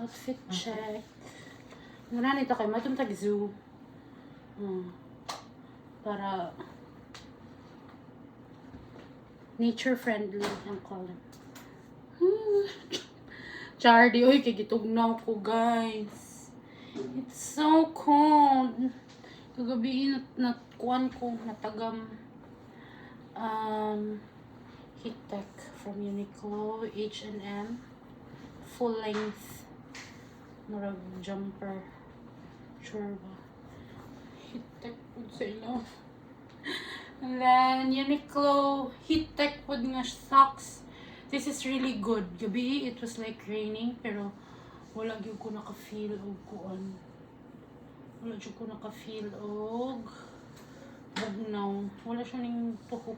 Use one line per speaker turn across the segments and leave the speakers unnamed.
Outfit check. Muna nito kayo, matong tag-zoo. Para nature friendly ang color. Chardy, oy, kagitugnaw ko, guys. It's so cold. Kagabi natkuan ko, natagam. Heat Tech from Uniqlo, H&M. Full length. Murag jumper. Sure ba? Heat Tech po sa ilo. And then, Uniqlo Heat Tech po nga socks. This is really good. Gabi, it was like raining, pero wala gyud ko naka-feel og kuan. Wala gyud ko naka-feel og bugnaw. Wala siya ning tuhok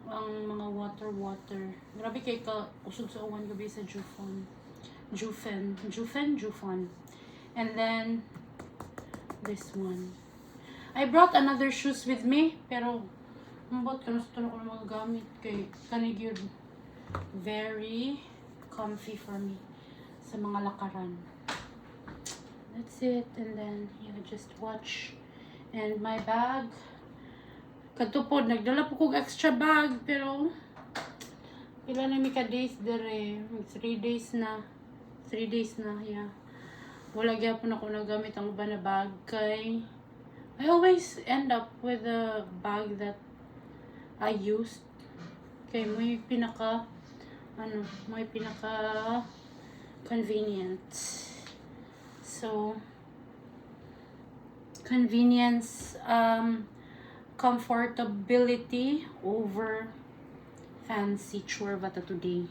ang mga water. Grabe kay ka usog sa uwan gabi sa Jufen. And then this one. I brought another shoes with me, pero ambot ka na sa ko mga gamit kay kanig yun very comfy for me sa mga lakaran. That's it. And then you just watch. And my bag, katupod nagdala po kong extra bag, pero pila na mi ka days dire, 3 days na, yeah. Wala gyapon ako nagamit ang uban na bag kay I always end up with a bag that I used. Kay may pinaka convenient. So convenience, comfortability over fancy churva today.